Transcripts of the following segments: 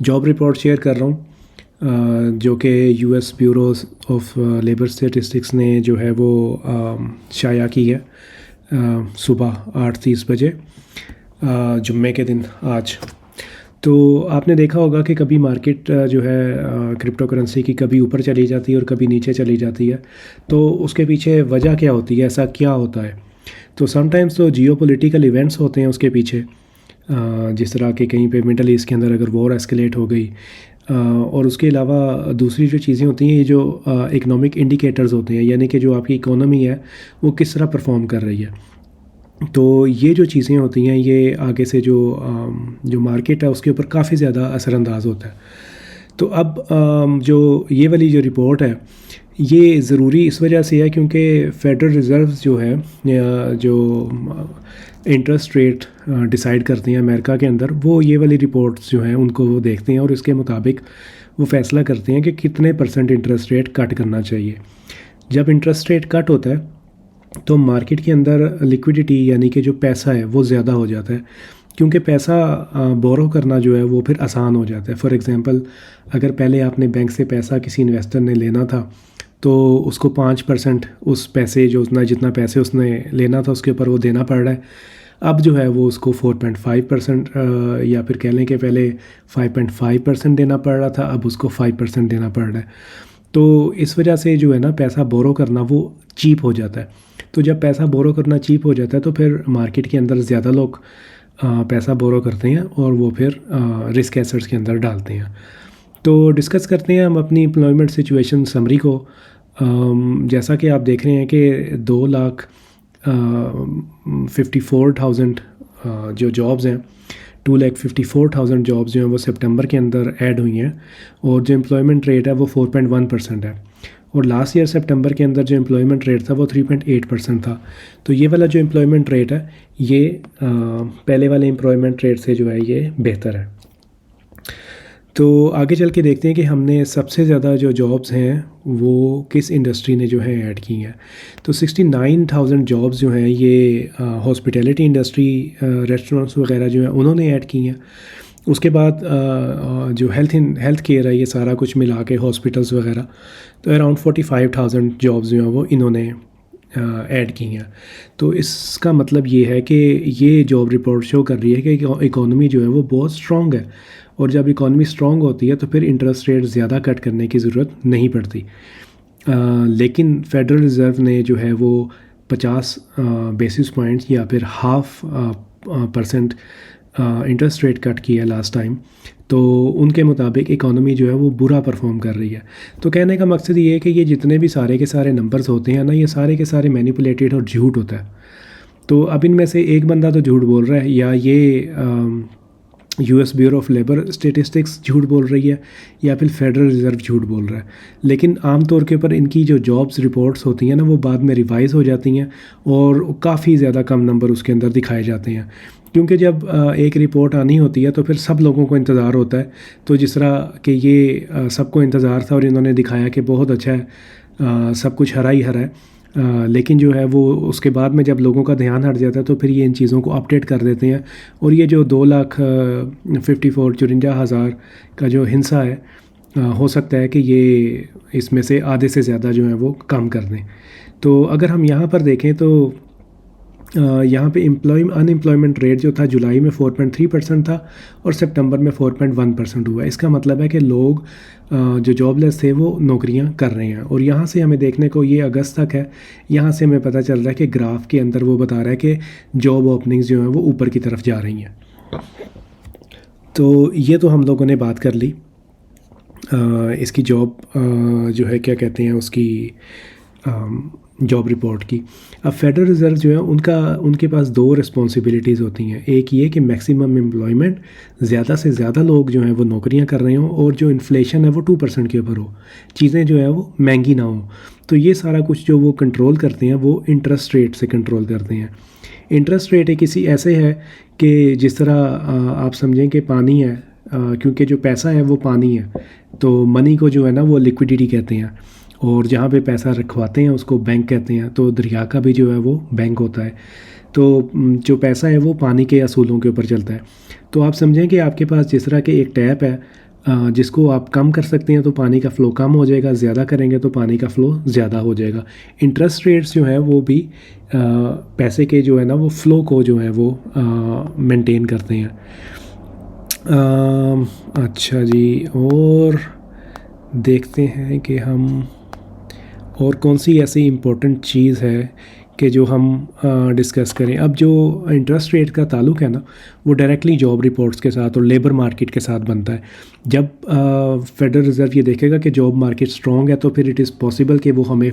Job report share कर रहा हूँ जो कि US bureau of labour statistics ने जो है वो शाया की है सुबह 8:30 बजे जुम्मे के दिन आज। तो आपने देखा होगा कि कभी मार्केट जो है क्रिप्टो करेंसी की कभी ऊपर चली जाती है और कभी नीचे चली जाती है। तो उसके पीछे वजह क्या होती है, ऐसा क्या होता है? तो समटाइम्स तो जियोपॉलिटिकल इवेंट्स होते हैं उसके पीछे, जिस तरह के कहीं पे मिडल ईस्ट के अंदर अगर वॉर एस्केलेट हो गई, और उसके अलावा दूसरी जो चीज़ें होती हैं, ये जो इकोनॉमिक इंडिकेटर्स होते हैं, यानी कि जो आपकी इकोनॉमी है वो किस तरह परफॉर्म कर रही है। तो ये जो चीज़ें होती हैं ये आगे से जो मार्केट है उसके ऊपर काफ़ी ज़्यादा असरअंदाज होता है। तो अब जो ये वाली जो रिपोर्ट है ये ज़रूरी इस वजह से है क्योंकि फेडरल रिज़र्व जो है जो इंटरेस्ट रेट डिसाइड करते हैं अमेरिका के अंदर, वो ये वाली रिपोर्ट्स जो हैं उनको वो देखते हैं और इसके मुताबिक वो फ़ैसला करते हैं कि कितने % इंटरेस्ट रेट कट करना चाहिए। जब इंटरेस्ट रेट कट होता है तो मार्केट के अंदर लिक्विडिटी यानी कि जो पैसा है वो ज़्यादा हो जाता है, क्योंकि पैसा बोरो करना जो है वो फिर आसान हो जाता है। फॉर एग्ज़ाम्पल, अगर पहले आपने बैंक से पैसा किसी इन्वेस्टर ने लेना था तो उसको 5% उस पैसे जो उसने जितना पैसे उसने लेना था उसके ऊपर वो देना पड़ रहा है। अब जो है वो उसको 4.5% या फिर कह लें कि पहले 5.5% देना पड़ रहा था, अब उसको 5% देना पड़ रहा है। तो इस वजह से जो है ना पैसा बोरो करना वो चीप हो जाता है। तो जब पैसा बोरो करना चीप हो जाता है तो फिर मार्केट के अंदर ज़्यादा लोग पैसा बोरो करते हैं और वो फिर रिस्क एसेट्स के अंदर डालते हैं। तो डिस्कस करते हैं हम अपनी एम्प्लॉयमेंट सिचुएशन समरी को। जैसा कि आप देख रहे हैं कि 2,54,000 जो जॉब्स हैं, 2,54,000 जॉब्स जो हैं वो सितंबर के अंदर ऐड हुई हैं और जो एम्प्लॉयमेंट रेट है वो 4.1% है। और लास्ट ईयर सितंबर के अंदर जो एम्प्लॉयमेंट रेट था वो 3.8% था। तो ये वाला जो एम्प्लॉयमेंट रेट है ये पहले वाले एम्प्लॉयमेंट रेट से जो है ये बेहतर है। तो आगे चल के देखते हैं कि हमने सबसे ज़्यादा जो जॉब्स हैं वो किस इंडस्ट्री ने जो है ऐड की हैं। तो 69,000 जॉब्स जो हैं ये हॉस्पिटैलिटी इंडस्ट्री, रेस्टोरेंट्स वगैरह जो हैं उन्होंने ऐड की हैं। उसके बाद जो हेल्थ केयर है ये सारा कुछ मिला के हॉस्पिटल्स वगैरह, तो अराउंड 45,000 जॉब्स जो हैं वो इन्होंने ऐड की हैं। तो इसका मतलब ये है कि ये जॉब रिपोर्ट शो कर रही है कि इकॉनमी जो है वो बहुत स्ट्रॉन्ग है, और जब इकॉनमी स्ट्रॉन्ग होती है तो फिर इंटरेस्ट रेट ज़्यादा कट करने की ज़रूरत नहीं पड़ती। लेकिन फेडरल रिज़र्व ने जो है वो 50 बेसिस पॉइंट्स या फिर 0.5% इंटरेस्ट रेट कट किया लास्ट टाइम। तो उनके मुताबिक इकॉनमी जो है वो बुरा परफॉर्म कर रही है। तो कहने का मकसद ये है कि ये जितने भी सारे के सारे नंबर्स होते हैं ना, ये सारे के सारे मैनिपुलेटेड और झूठ होता है। तो अब इनमें से एक बंदा तो झूठ बोल रहा है, या ये US bureau of labour statistics झूठ बोल रही है, या फिर फेडरल रिज़र्व झूठ बोल रहा है। लेकिन आम तौर के ऊपर इनकी जो जॉब्स रिपोर्ट्स होती हैं ना वो बाद में रिवाइज हो जाती हैं और काफ़ी ज़्यादा कम नंबर उसके अंदर दिखाए जाते हैं, क्योंकि जब एक रिपोर्ट आनी होती है तो फिर सब लोगों को इंतज़ार होता है। तो जिस तरह कि ये सबको इंतज़ार था और इन्होंने दिखाया कि बहुत अच्छा है, सब कुछ हरा ही हरा है, लेकिन जो है वो उसके बाद में जब लोगों का ध्यान हट जाता है तो फिर ये इन चीज़ों को अपडेट कर देते हैं, और ये जो 2,54,54,000 का जो हिस्सा है, हो सकता है कि ये इसमें से आधे से ज़्यादा जो है वो कम कर दें। तो अगर हम यहाँ पर देखें तो यहाँ पे अनएम्प्लॉयमेंट रेट जो था जुलाई में 4.3% था और सितंबर में 4.1% हुआ। इसका मतलब है कि लोग जो जॉबलेस थे वो नौकरियाँ कर रहे हैं। और यहाँ से हमें देखने को ये अगस्त तक है, यहाँ से हमें पता चल रहा है कि ग्राफ के अंदर वो बता रहा है कि जॉब ओपनिंग्स जो हैं वो ऊपर की तरफ जा रही हैं। तो ये तो हम लोगों ने बात कर ली इसकी जॉब जो है क्या कहते हैं उसकी जॉब रिपोर्ट की। अब फेडरल रिज़र्व जो है उनके पास दो रिस्पॉन्सिबिलिटीज़ होती हैं। एक ये कि मैक्सिमम एम्प्लॉयमेंट, ज़्यादा से ज़्यादा लोग जो हैं वो नौकरियां कर रहे हों, और जो इन्फ्लेशन है वो 2% के ऊपर हो, चीज़ें जो है वो महंगी ना हो। तो ये सारा कुछ जो वो कंट्रोल करते हैं वो इंटरेस्ट रेट से कंट्रोल करते हैं। इंटरेस्ट रेट एक किसी ऐसे है कि जिस तरह आप समझें कि पानी है, क्योंकि जो पैसा है वो पानी है, तो मनी को जो है ना वो लिक्विडिटी कहते हैं, और जहाँ पे पैसा रखवाते हैं उसको बैंक कहते हैं। तो दरिया का भी जो है वो बैंक होता है। तो जो पैसा है वो पानी के असूलों के ऊपर चलता है। तो आप समझें कि आपके पास जिस तरह के एक टैप है, जिसको आप कम कर सकते हैं तो पानी का फ़्लो कम हो जाएगा, ज़्यादा करेंगे तो पानी का फ़्लो ज़्यादा हो जाएगा। इंटरेस्ट रेट्स जो है वो भी पैसे के जो है ना वो फ़्लो को जो है वो मेंटेन करते हैं। अच्छा जी, और देखते हैं कि हम और कौन सी ऐसी इम्पोर्टेंट चीज़ है कि जो हम डिस्कस करें। अब जो इंटरेस्ट रेट का ताल्लुक़ है ना वो डायरेक्टली जॉब रिपोर्ट्स के साथ और लेबर मार्केट के साथ बनता है। जब फेडरल रिज़र्व ये देखेगा कि जॉब मार्केट स्ट्रॉन्ग है तो फिर इट इज़ पॉसिबल कि वो हमें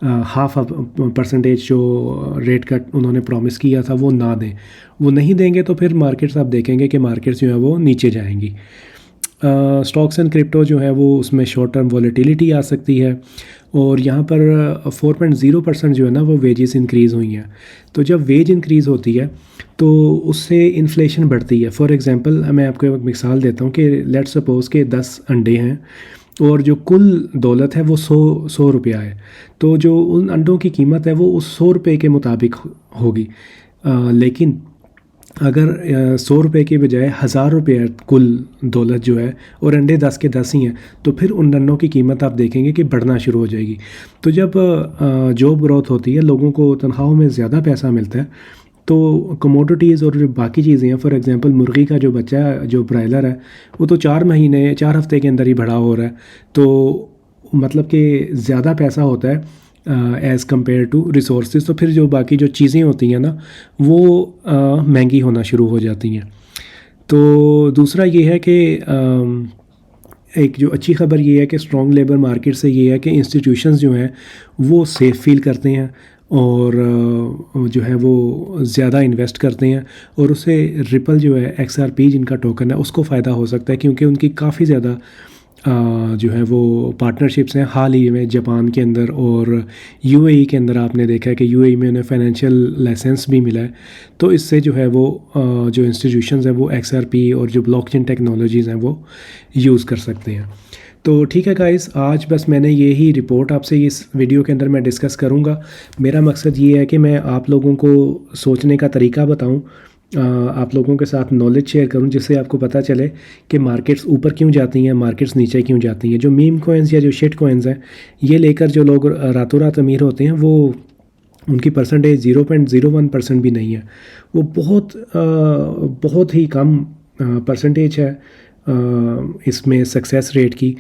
हाफ परसेंटेज जो रेट कट उन्होंने प्रॉमिस किया था वो ना दें। वो नहीं देंगे तो फिर मार्केट्स आप देखेंगे कि मार्केट्स जो है वो नीचे जाएंगी। स्टॉक्स एंड क्रिप्टो जो है वो उसमें शॉर्ट टर्म वॉलेटिलिटी आ सकती है। और यहाँ पर 4.0% जो है ना वो वेजेस इंक्रीज़ हुई हैं। तो जब वेज इंक्रीज़ होती है तो उससे इन्फ्लेशन बढ़ती है। फॉर एग्ज़ाम्पल मैं आपको एक मिसाल देता हूँ कि लेट्स सपोज़ के 10 अंडे हैं और जो कुल दौलत है वो 100 रुपया है। तो जो उन अंडों की कीमत है वो उस 100 रुपये के मुताबिक होगी। लेकिन अगर 100 रुपये की बजाय 1000 रुपये कुल दौलत जो है और अंडे 10 के 10 ही हैं तो फिर उन अंडों की कीमत आप देखेंगे कि बढ़ना शुरू हो जाएगी। तो जब जॉब ग्रोथ होती है, लोगों को तनख्वाहों में ज़्यादा पैसा मिलता है, तो कमोडिटीज़ और जो बाकी चीज़ें हैं, फॉर एग्जांपल मुर्गी का जो बच्चा है, जो ब्रायलर है, वो तो 4 हफ्ते के अंदर ही बड़ा हो रहा है। तो मतलब कि ज़्यादा पैसा होता है एज़ कम्पेयर टू रिसोर्सेज। तो फिर जो बाकी जो चीज़ें होती हैं ना वो महंगी होना शुरू हो जाती हैं। तो दूसरा ये है कि एक जो अच्छी ख़बर ये है कि स्ट्रॉन्ग लेबर मार्केट से ये है कि इंस्टीट्यूशंस जो हैं वो सेफ़ फील करते हैं और जो है वो ज़्यादा इन्वेस्ट करते हैं और उससे रिपल जो है XRP जिनका टोकन है उसको फ़ायदा हो सकता है, क्योंकि उनकी काफ़ी ज़्यादा जो है वो पार्टनरशिप्स हैं। हाल ही में जापान के अंदर और UAE के अंदर आपने देखा है कि UAE में उन्हें फाइनेंशियल लाइसेंस भी मिला है। तो इससे जो है वो जो इंस्टीट्यूशंस हैं वो XRP और जो ब्लॉकचेन टेक्नोलॉजीज़ हैं वो यूज़ कर सकते हैं। तो ठीक है गाइस, आज बस मैंने ये ही रिपोर्ट आपसे इस वीडियो के अंदर मैं डिस्कस करूँगा। मेरा मकसद ये है कि मैं आप लोगों को सोचने का तरीका बताऊँ, आप लोगों के साथ नॉलेज शेयर करूं, जिससे आपको पता चले कि मार्केट्स ऊपर क्यों जाती हैं, मार्केट्स नीचे क्यों जाती हैं। जो मीम कॉइन्स या जो शिट कॉइन्स हैं ये लेकर जो लोग रातों रात अमीर होते हैं वो उनकी परसेंटेज 0.01% भी नहीं है। वो बहुत ही कम परसेंटेज है इसमें सक्सेस रेट की।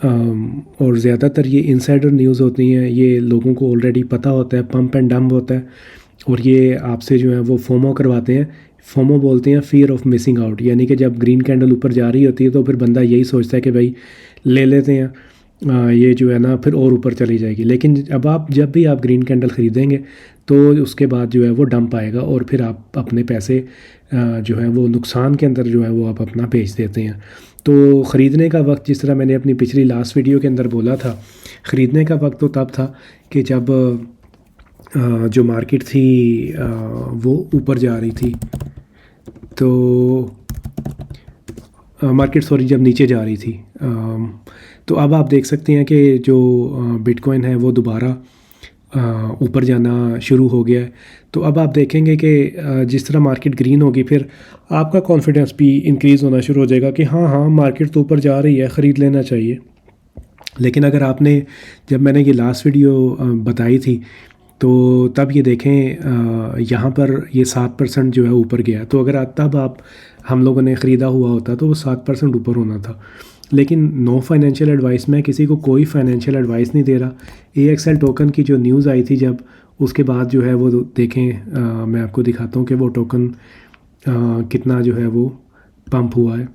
और ज़्यादातर ये इनसाइडर न्यूज़ होती हैं, ये लोगों को ऑलरेडी पता होता है, पंप एंड डंप होता है और ये आपसे जो है वो फोमो करवाते हैं। फोमो बोलते हैं फियर ऑफ मिसिंग आउट, यानी कि जब ग्रीन कैंडल ऊपर जा रही होती है तो फिर बंदा यही सोचता है कि भाई ले लेते हैं, ये जो है ना फिर और ऊपर चली जाएगी। लेकिन जब भी आप ग्रीन कैंडल ख़रीदेंगे तो उसके बाद जो है वो डंप आएगा और फिर आप अपने पैसे जो है वो नुकसान के अंदर जो है वो आप अपना बेच देते हैं। तो ख़रीदने का वक्त, जिस तरह मैंने अपनी पिछली लास्ट वीडियो के अंदर बोला था, ख़रीदने का वक्त तो तब था कि जब जो मार्केट थी वो ऊपर जा रही थी, तो मार्केट जब नीचे जा रही थी। तो अब आप देख सकते हैं कि जो बिटकॉइन है वो दोबारा ऊपर जाना शुरू हो गया है। तो अब आप देखेंगे कि जिस तरह मार्केट ग्रीन होगी फिर आपका कॉन्फिडेंस भी इंक्रीज़ होना शुरू हो जाएगा कि हाँ मार्केट तो ऊपर जा रही है, ख़रीद लेना चाहिए। लेकिन अगर आपने, जब मैंने ये लास्ट वीडियो बताई थी तो तब ये देखें यहाँ पर ये 7% जो है ऊपर गया। तो अगर तब हम लोगों ने ख़रीदा हुआ होता तो वो 7% ऊपर होना था। लेकिन नो फाइनेंशियल एडवाइस, मैं किसी को कोई फाइनेंशियल एडवाइस नहीं दे रहा। AXL टोकन की जो न्यूज़ आई थी जब, उसके बाद जो है वो देखें, मैं आपको दिखाता हूँ कि वो टोकन कितना जो है वो पंप हुआ है।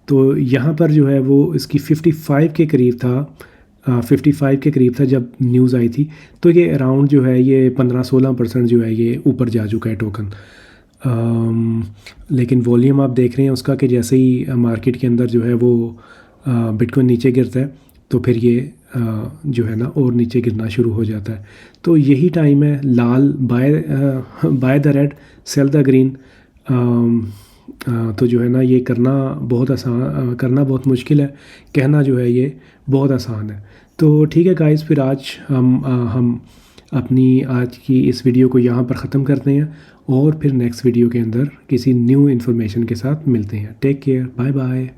तो यहाँ पर जो है वो इसकी 55 के करीब था, 55 के करीब था जब न्यूज़ आई थी। तो ये अराउंड जो है ये 15-16% जो है ये ऊपर जा चुका है टोकन। लेकिन वॉल्यूम आप देख रहे हैं उसका कि जैसे ही मार्केट के अंदर जो है वो बिटकॉइन नीचे गिरता है तो फिर ये जो है ना और नीचे गिरना शुरू हो जाता है। तो यही टाइम है, लाल buy the red sell the green. तो जो है ना ये करना बहुत मुश्किल है, कहना जो है ये बहुत आसान है। तो ठीक है गाइस, फिर आज हम अपनी आज की इस वीडियो को यहाँ पर ख़त्म करते हैं और फिर नेक्स्ट वीडियो के अंदर किसी न्यू इन्फॉर्मेशन के साथ मिलते हैं। Take care, bye bye.